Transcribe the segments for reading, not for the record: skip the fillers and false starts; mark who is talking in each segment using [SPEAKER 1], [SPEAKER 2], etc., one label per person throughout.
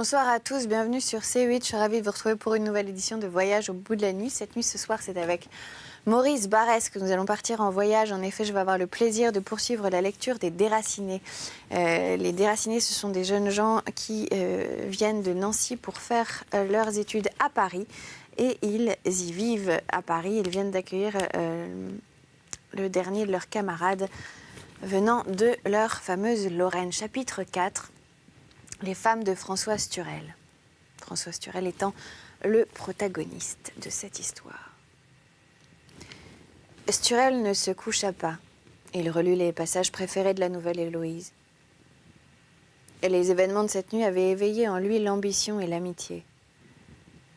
[SPEAKER 1] Bonsoir à tous, bienvenue sur C8. Je suis ravie de vous retrouver pour une nouvelle édition de Voyage au bout de la nuit. Cette nuit, ce soir, c'est avec Maurice Barrès que nous allons partir en voyage. En effet, je vais avoir le plaisir de poursuivre la lecture des Déracinés. Les Déracinés, ce sont des jeunes gens qui viennent de Nancy pour faire leurs études à Paris. Et ils y vivent à Paris. Ils viennent d'accueillir le dernier de leurs camarades venant de leur fameuse Lorraine. Chapitre 4. Les femmes de Françoise Turel. Françoise Turel étant le protagoniste de cette histoire. Turel ne se coucha pas. Il relut les passages préférés de la nouvelle Héloïse. Et les événements de cette nuit avaient éveillé en lui l'ambition et l'amitié.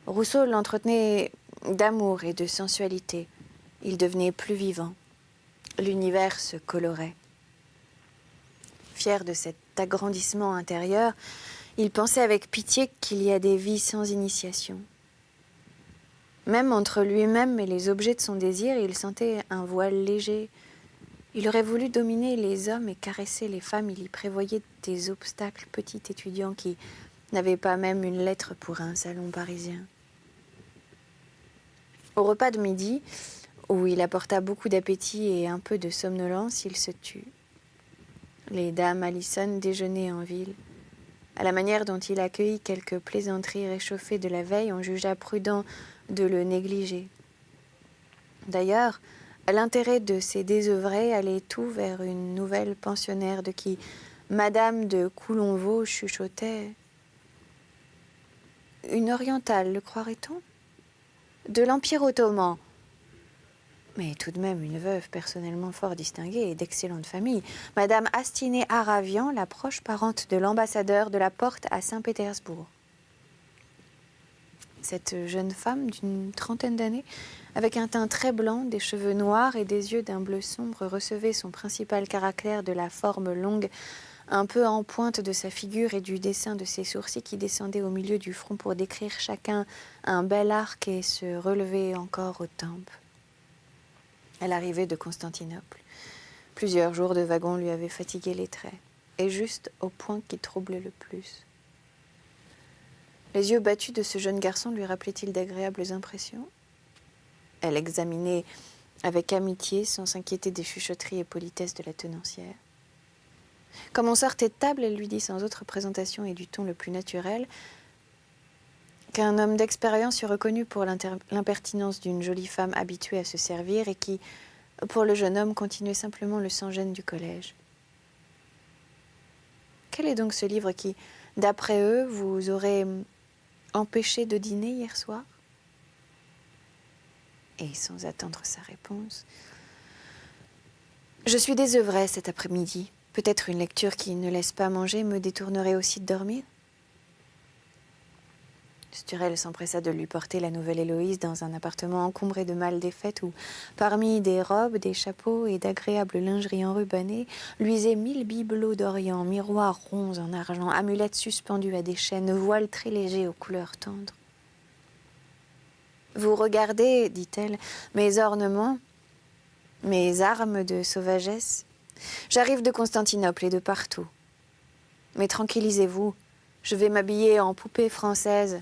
[SPEAKER 1] Rousseau l'entretenait d'amour et de sensualité. Il devenait plus vivant. L'univers se colorait. Fier de cet agrandissement intérieur, il pensait avec pitié qu'il y a des vies sans initiation. Même entre lui-même et les objets de son désir, il sentait un voile léger. Il aurait voulu dominer les hommes et caresser les femmes. Il y prévoyait des obstacles, petit étudiant qui n'avait pas même une lettre pour un salon parisien. Au repas de midi, où il apporta beaucoup d'appétit et un peu de somnolence, il se tut. Les dames Allison déjeunaient en ville. À la manière dont il accueillit quelques plaisanteries réchauffées de la veille, on jugea prudent de le négliger. D'ailleurs, l'intérêt de ces désœuvrés allait tout vers une nouvelle pensionnaire de qui Madame de Coulonvaux chuchotait. Une orientale, le croirait-on? De l'Empire ottoman. Mais tout de même une veuve personnellement fort distinguée et d'excellente famille. Madame Astiné Aravian, la proche parente de l'ambassadeur de la Porte à Saint-Pétersbourg. Cette jeune femme d'une trentaine d'années, avec un teint très blanc, des cheveux noirs et des yeux d'un bleu sombre, recevait son principal caractère de la forme longue, un peu en pointe de sa figure et du dessin de ses sourcils qui descendaient au milieu du front pour décrire chacun un bel arc et se relever encore aux tempes. Elle arrivait de Constantinople. Plusieurs jours de wagon lui avaient fatigué les traits, et juste au point qui troublait le plus. Les yeux battus de ce jeune garçon lui rappelaient-ils d'agréables impressions? Elle examinait avec amitié, sans s'inquiéter des chuchotteries et politesses de la tenancière. Comme on sortait de table, elle lui dit sans autre présentation et du ton le plus naturel qu'un homme d'expérience eût reconnu pour l'impertinence d'une jolie femme habituée à se servir et qui, pour le jeune homme, continuait simplement le sans-gêne du collège. Quel est donc ce livre qui, d'après eux, vous aurait empêché de dîner hier soir? Et sans attendre sa réponse, « Je suis désœuvrée cet après-midi. Peut-être une lecture qui ne laisse pas manger me détournerait aussi de dormir ?» Turel s'empressa de lui porter la nouvelle Héloïse dans un appartement encombré de malles défaites où, parmi des robes, des chapeaux et d'agréables lingeries enrubannées, luisaient 1000 bibelots d'Orient, miroirs ronds en argent, amulettes suspendues à des chaînes, voiles très légers aux couleurs tendres. « Vous regardez, dit-elle, mes ornements, mes armes de sauvagesse. J'arrive de Constantinople et de partout. Mais tranquillisez-vous, je vais m'habiller en poupée française.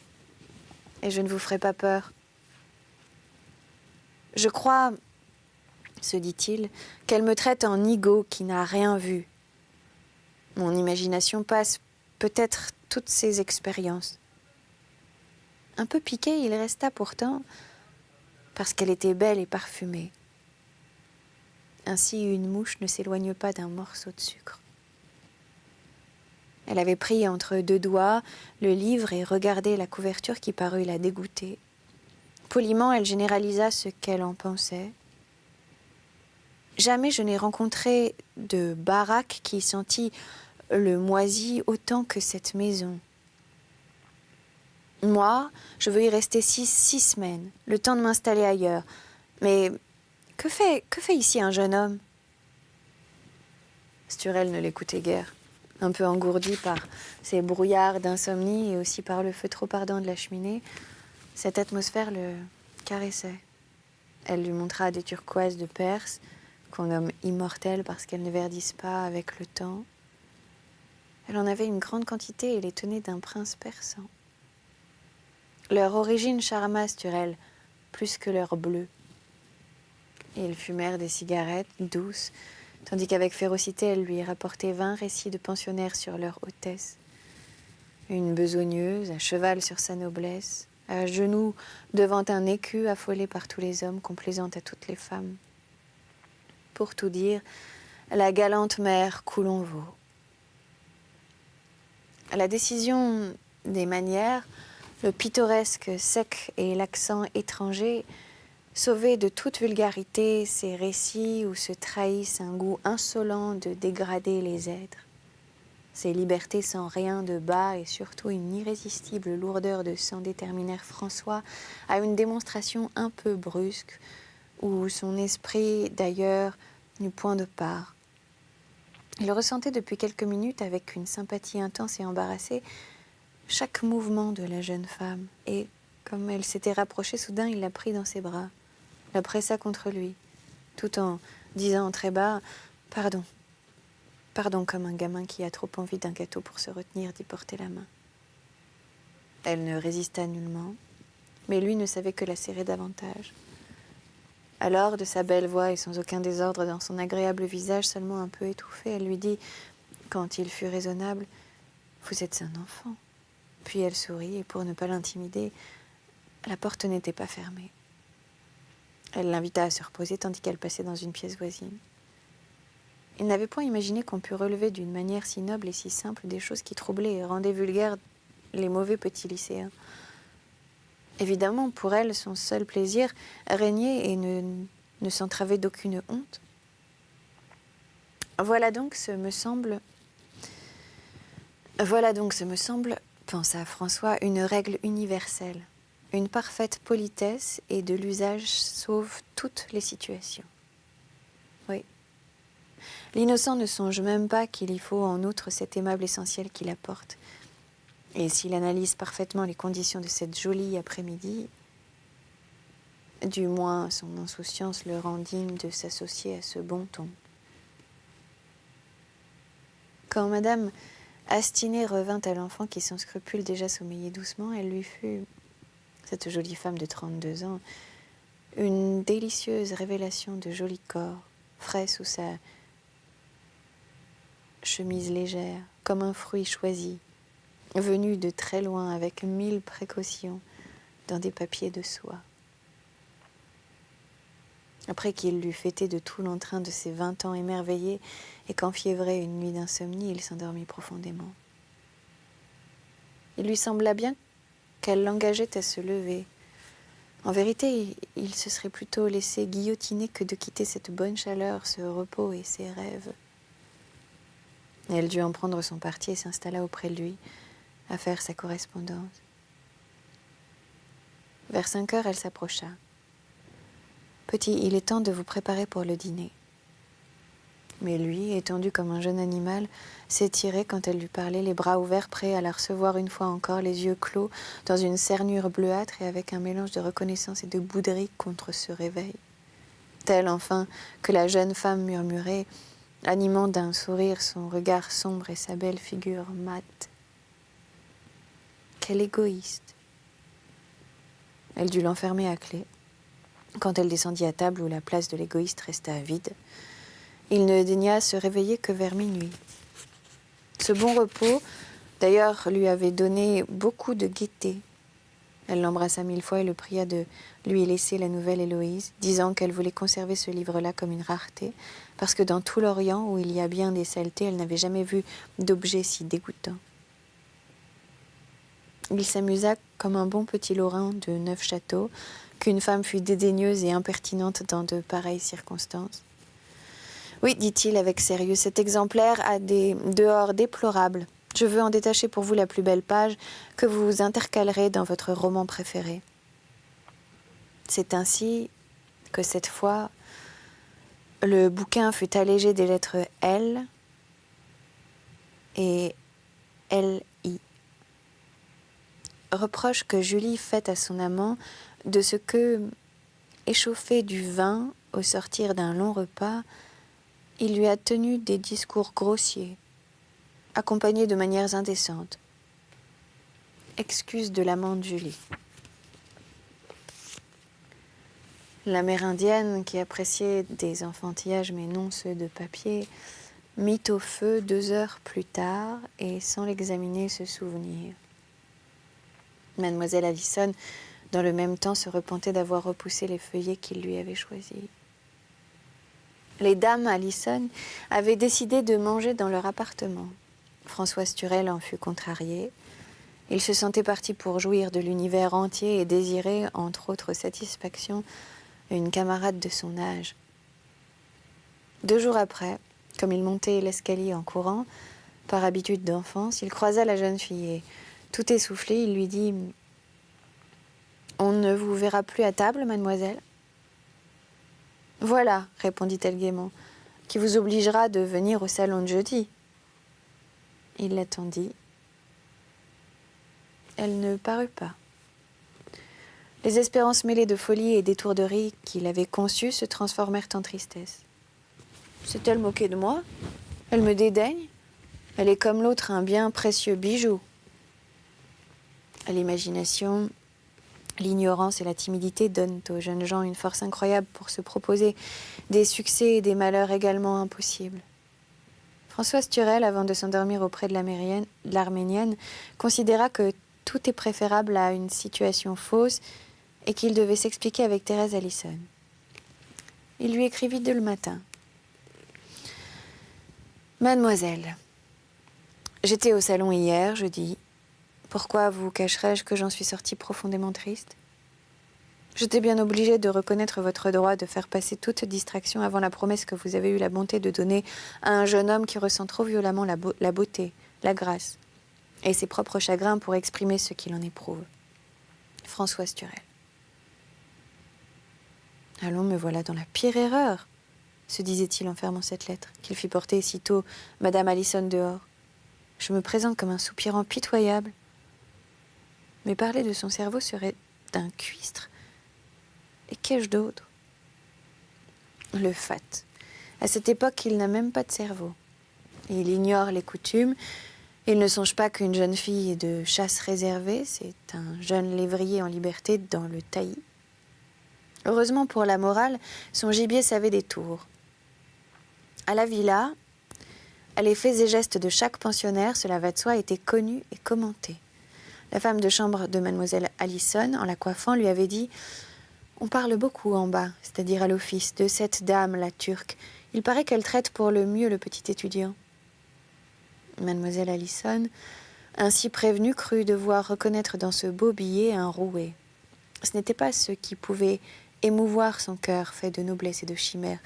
[SPEAKER 1] Et je ne vous ferai pas peur. Je crois, se dit-il, qu'elle me traite en nigaud qui n'a rien vu. Mon imagination passe peut-être toutes ces expériences. Un peu piqué, il resta pourtant, parce qu'elle était belle et parfumée. Ainsi, une mouche ne s'éloigne pas d'un morceau de sucre. Elle avait pris entre deux doigts le livre et regardé la couverture qui parut la dégoûter. Poliment, elle généralisa ce qu'elle en pensait. Jamais je n'ai rencontré de baraque qui sentit le moisi autant que cette maison. Moi, je veux y rester six semaines, le temps de m'installer ailleurs. Mais que fait ici un jeune homme? Turel ne l'écoutait guère. Un peu engourdi par ces brouillards d'insomnie et aussi par le feu trop ardent de la cheminée, cette atmosphère le caressait. Elle lui montra des turquoises de Perse, qu'on nomme immortelles parce qu'elles ne verdissent pas avec le temps. Elle en avait une grande quantité et les tenait d'un prince persan. Leur origine charma Sturel, plus que leur bleu. Ils fumèrent des cigarettes douces, tandis qu'avec férocité elle lui rapportait 20 récits de pensionnaires sur leur hôtesse. Une besogneuse, à cheval sur sa noblesse, à genoux devant un écu affolé par tous les hommes, complaisante à toutes les femmes. Pour tout dire, la galante mère Coulonvaux. À la décision des manières, le pittoresque sec et l'accent étranger sauvaient de toute vulgarité ces récits où se trahissent un goût insolent de dégrader les êtres. Ces libertés sans rien de bas et surtout une irrésistible lourdeur de sang déterminèrent François à une démonstration un peu brusque, où son esprit d'ailleurs n'eut point de part. Il ressentait depuis quelques minutes, avec une sympathie intense et embarrassée, chaque mouvement de la jeune femme, et comme elle s'était rapprochée, soudain il la prit dans ses bras, la pressa contre lui, tout en disant très bas « Pardon ». Pardon, comme un gamin qui a trop envie d'un gâteau pour se retenir d'y porter la main. Elle ne résista nullement, mais lui ne savait que la serrer davantage. Alors, de sa belle voix et sans aucun désordre dans son agréable visage, seulement un peu étouffé, elle lui dit, quand il fut raisonnable, « Vous êtes un enfant ». Puis elle sourit, et pour ne pas l'intimider, la porte n'était pas fermée. Elle l'invita à se reposer tandis qu'elle passait dans une pièce voisine. Il n'avait point imaginé qu'on pût relever d'une manière si noble et si simple des choses qui troublaient et rendaient vulgaires les mauvais petits lycéens. Évidemment, pour elle, son seul plaisir régnait et ne s'entravait d'aucune honte. Voilà donc, ce me semble, pensa François, une règle universelle. Une parfaite politesse et de l'usage sauve toutes les situations. Oui. L'innocent ne songe même pas qu'il y faut en outre cet aimable essentiel qu'il apporte. Et s'il analyse parfaitement les conditions de cette jolie après-midi, du moins son insouciance le rend digne de s'associer à ce bon ton. Quand Madame Astiné revint à l'enfant qui sans scrupule déjà sommeillait doucement, elle lui fut, cette jolie femme de 32 ans, une délicieuse révélation de joli corps, frais sous sa chemise légère, comme un fruit choisi, venu de très loin avec 1000 précautions dans des papiers de soie. Après qu'il l'eut fêté de tout l'entrain de ses 20 ans émerveillés et qu'enfiévré une nuit d'insomnie, il s'endormit profondément. Il lui sembla bien qu'elle l'engageait à se lever. En vérité, il se serait plutôt laissé guillotiner que de quitter cette bonne chaleur, ce repos et ses rêves. Elle dut en prendre son parti et s'installa auprès de lui, à faire sa correspondance. Vers 5 heures, elle s'approcha. « Petit, il est temps de vous préparer pour le dîner. » Mais lui, étendu comme un jeune animal, s'étirait quand elle lui parlait, les bras ouverts, prêt à la recevoir une fois encore, les yeux clos, dans une cernure bleuâtre et avec un mélange de reconnaissance et de bouderie contre ce réveil. Tel, enfin, que la jeune femme murmurait, animant d'un sourire son regard sombre et sa belle figure mate. Quel égoïste! Elle dut l'enfermer à clé. Quand elle descendit à table où la place de l'égoïste resta vide, il ne daigna se réveiller que vers minuit. Ce bon repos, d'ailleurs, lui avait donné beaucoup de gaieté. Elle l'embrassa 1000 fois et le pria de lui laisser la nouvelle Héloïse, disant qu'elle voulait conserver ce livre-là comme une rareté, parce que dans tout l'Orient, où il y a bien des saletés, elle n'avait jamais vu d'objet si dégoûtant. Il s'amusa comme un bon petit Lorrain de Neufchâteau, qu'une femme fût dédaigneuse et impertinente dans de pareilles circonstances. Oui, dit-il avec sérieux, cet exemplaire a des dehors déplorables. Je veux en détacher pour vous la plus belle page que vous intercalerez dans votre roman préféré. C'est ainsi que cette fois, le bouquin fut allégé des lettres L et L-I. Reproche que Julie fait à son amant de ce que, échauffé du vin au sortir d'un long repas, il lui a tenu des discours grossiers, accompagnés de manières indécentes. Excuse de l'amante Julie. L'amérindienne, qui appréciait des enfantillages mais non ceux de papier, mit au feu 2 heures plus tard et sans l'examiner se souvenir. Mademoiselle Allison, dans le même temps, se repentait d'avoir repoussé les feuillets qu'il lui avait choisis. Les dames Allison avaient décidé de manger dans leur appartement. Françoise Turel en fut contrariée. Il se sentait parti pour jouir de l'univers entier et désirer, entre autres satisfactions, une camarade de son âge. 2 jours après, comme il montait l'escalier en courant, par habitude d'enfance, il croisa la jeune fille et, tout essoufflé, il lui dit « On ne vous verra plus à table, mademoiselle ?»« Voilà, répondit-elle gaiement, qui vous obligera de venir au salon de jeudi. » Il l'attendit. Elle ne parut pas. Les espérances mêlées de folie et d'étourderie qu'il avait conçues se transformèrent en tristesse. S'est-elle moquée de moi? Elle me dédaigne? Elle est comme l'autre un bien précieux bijou. À l'imagination, l'ignorance et la timidité donnent aux jeunes gens une force incroyable pour se proposer des succès et des malheurs également impossibles. Françoise Turel, avant de s'endormir auprès de l'Arménienne, considéra que tout est préférable à une situation fausse et qu'il devait s'expliquer avec Thérèse Allison. Il lui écrivit dès le matin. « Mademoiselle, j'étais au salon hier, jeudi. Pourquoi vous cacherais-je que j'en suis sortie profondément triste? J'étais bien obligée de reconnaître votre droit de faire passer toute distraction avant la promesse que vous avez eu la bonté de donner à un jeune homme qui ressent trop violemment la beauté, la grâce et ses propres chagrins pour exprimer ce qu'il en éprouve. Françoise Turel. » Allons, me voilà dans la pire erreur, se disait-il en fermant cette lettre, qu'il fit porter sitôt Madame Allison dehors. Je me présente comme un soupirant pitoyable. Mais parler de son cerveau serait d'un cuistre. Et qu'ai-je d'autre? Le fat. À cette époque, il n'a même pas de cerveau. Il ignore les coutumes. Il ne songe pas qu'une jeune fille est de chasse réservée. C'est un jeune lévrier en liberté dans le taillis. Heureusement pour la morale, son gibier savait des tours. À la villa, les faits et gestes de chaque pensionnaire, cela va de soi, étaient connus et commentés. La femme de chambre de mademoiselle Allison, en la coiffant, lui avait dit « On parle beaucoup en bas, c'est-à-dire à l'office, de cette dame, la Turque. Il paraît qu'elle traite pour le mieux le petit étudiant. » Mademoiselle Allison, ainsi prévenue, crut devoir reconnaître dans ce beau billet un rouet. Ce n'était pas ce qui pouvait émouvoir son cœur fait de noblesse et de chimère,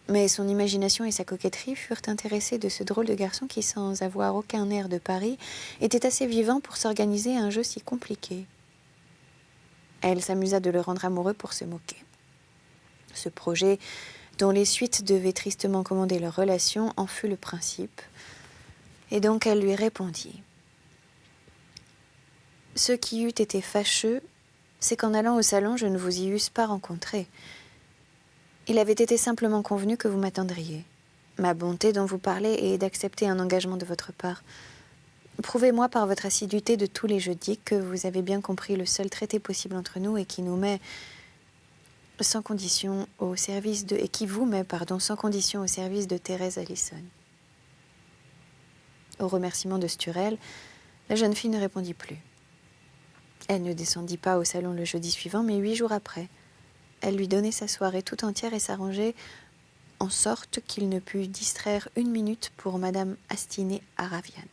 [SPEAKER 1] mais son imagination et sa coquetterie furent intéressées de ce drôle de garçon qui, sans avoir aucun air de Paris, était assez vivant pour s'organiser un jeu si compliqué. Elle s'amusa de le rendre amoureux pour se moquer. Ce projet, dont les suites devaient tristement commander leur relation, en fut le principe, et donc elle lui répondit. Ce qui eût été fâcheux, c'est qu'en allant au salon, je ne vous y eusse pas rencontré. Il avait été simplement convenu que vous m'attendriez. Ma bonté dont vous parlez est d'accepter un engagement de votre part. Prouvez-moi par votre assiduité de tous les jeudis que vous avez bien compris le seul traité possible entre nous et qui nous met sans condition au service de... et qui vous met, sans condition au service de Thérèse Allison. Au remerciement de Sturel, la jeune fille ne répondit plus. Elle ne descendit pas au salon le jeudi suivant, mais 8 jours après. Elle lui donnait sa soirée tout entière et s'arrangeait en sorte qu'il ne put distraire 1 minute pour Madame Astiné Aravian.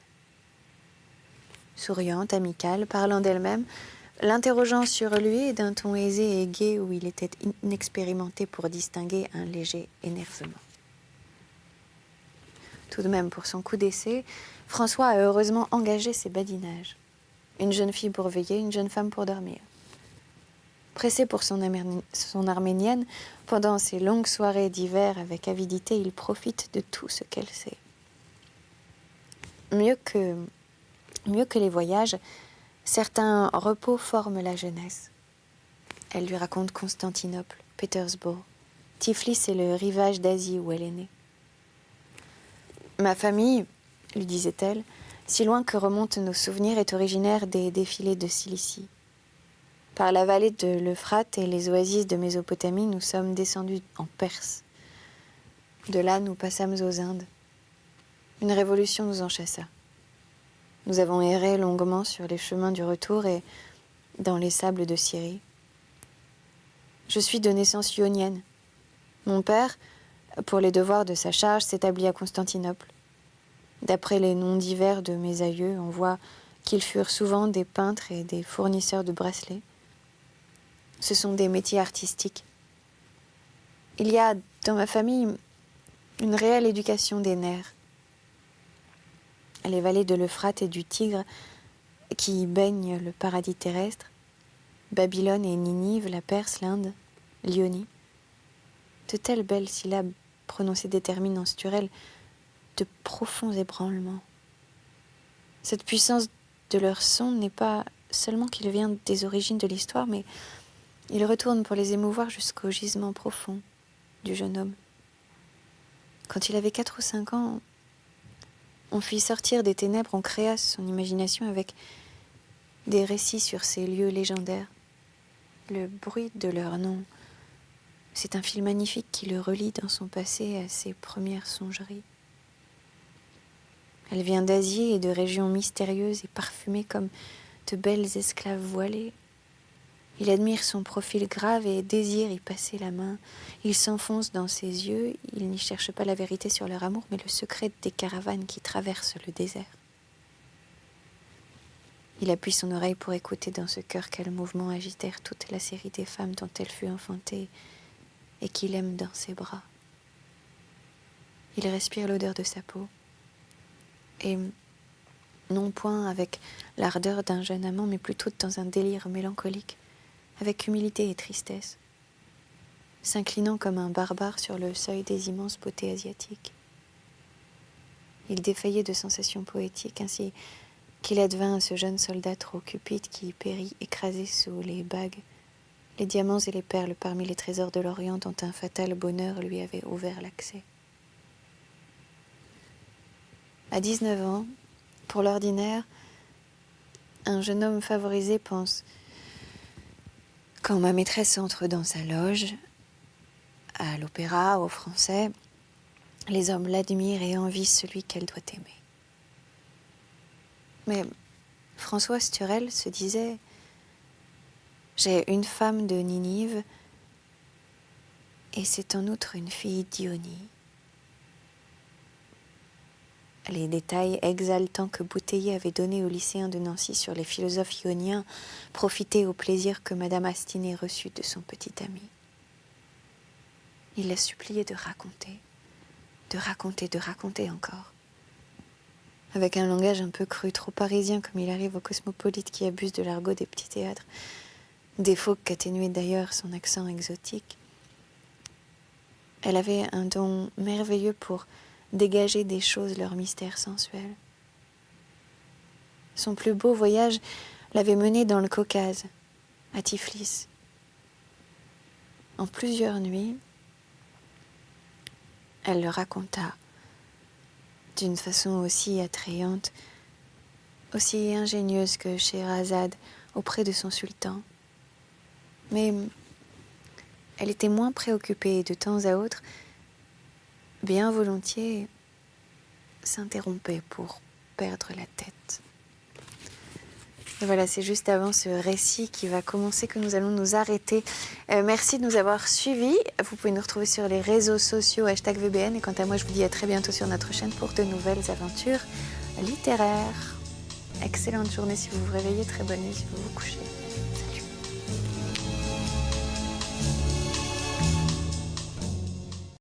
[SPEAKER 1] Souriante, amicale, parlant d'elle-même, l'interrogeant sur lui et d'un ton aisé et gai où il était inexpérimenté pour distinguer un léger énervement. Tout de même, pour son coup d'essai, François a heureusement engagé ses badinages. Une jeune fille pour veiller, une jeune femme pour dormir. Pressé pour son arménienne, pendant ces longues soirées d'hiver avec avidité, il profite de tout ce qu'elle sait. Mieux que les voyages, certains repos forment la jeunesse. Elle lui raconte Constantinople, Pétersbourg, Tiflis et le rivage d'Asie où elle est née. Ma famille, lui disait-elle, si loin que remontent nos souvenirs, est originaire des défilés de Cilicie. Par la vallée de l'Euphrate et les oasis de Mésopotamie, nous sommes descendus en Perse. De là, nous passâmes aux Indes. Une révolution nous en chassa. Nous avons erré longuement sur les chemins du retour et dans les sables de Syrie. Je suis de naissance ionienne. Mon père, pour les devoirs de sa charge, s'établit à Constantinople. D'après les noms divers de mes aïeux, on voit qu'ils furent souvent des peintres et des fournisseurs de bracelets. Ce sont des métiers artistiques. Il y a dans ma famille une réelle éducation des nerfs. Les vallées de l'Euphrate et du Tigre qui baignent le paradis terrestre, Babylone et Ninive, la Perse, l'Inde, l'Ionie. De telles belles syllabes prononcées déterminent en Sturel de profonds ébranlements. Cette puissance de leur son n'est pas seulement qu'il vient des origines de l'histoire, mais il retourne pour les émouvoir jusqu'au gisement profond du jeune homme. Quand il avait 4 ou 5 ans, on fit sortir des ténèbres, on créa son imagination avec des récits sur ces lieux légendaires. Le bruit de leur nom, c'est un fil magnifique qui le relie dans son passé à ses premières songeries. Elle vient d'Asie et de régions mystérieuses et parfumées comme de belles esclaves voilées. Il admire son profil grave et désire y passer la main. Il s'enfonce dans ses yeux, il n'y cherche pas la vérité sur leur amour, mais le secret des caravanes qui traversent le désert. Il appuie son oreille pour écouter dans ce cœur quels mouvements agitèrent toute la série des femmes dont elle fut enfantée et qu'il aime dans ses bras. Il respire l'odeur de sa peau et, non point avec l'ardeur d'un jeune amant, mais plutôt dans un délire mélancolique, avec humilité et tristesse, s'inclinant comme un barbare sur le seuil des immenses beautés asiatiques. Il défaillait de sensations poétiques, ainsi qu'il advint à ce jeune soldat trop cupide qui périt écrasé sous les bagues, les diamants et les perles parmi les trésors de l'Orient dont un fatal bonheur lui avait ouvert l'accès. À 19 ans, pour l'ordinaire, un jeune homme favorisé pense: quand ma maîtresse entre dans sa loge, à l'opéra, au Français, les hommes l'admirent et envient celui qu'elle doit aimer. Mais François Sturel se disait: j'ai une femme de Ninive et c'est en outre une fille d'Ionie. Les détails exaltants que Bouteiller avait donnés aux lycéens de Nancy sur les philosophes ioniens profitaient au plaisir que Madame Astinet reçut de son petit ami. Il la suppliait de raconter encore. Avec un langage un peu cru, trop parisien comme il arrive aux cosmopolites qui abusent de l'argot des petits théâtres, défaut qu'atténuait d'ailleurs son accent exotique. Elle avait un don merveilleux pour dégager des choses leur mystère sensuel. Son plus beau voyage l'avait menée dans le Caucase, à Tiflis. En plusieurs nuits, elle le raconta d'une façon aussi attrayante, aussi ingénieuse que Scheherazade auprès de son sultan. Mais elle était moins préoccupée et de temps à autre, bien volontiers, s'interrompait pour perdre la tête. Et voilà, c'est juste avant ce récit qui va commencer que nous allons nous arrêter. Merci de nous avoir suivis. Vous pouvez nous retrouver sur les réseaux sociaux #VBN. Et quant à moi, je vous dis à très bientôt sur notre chaîne pour de nouvelles aventures littéraires. Excellente journée si vous vous réveillez, très bonne nuit si vous vous couchez.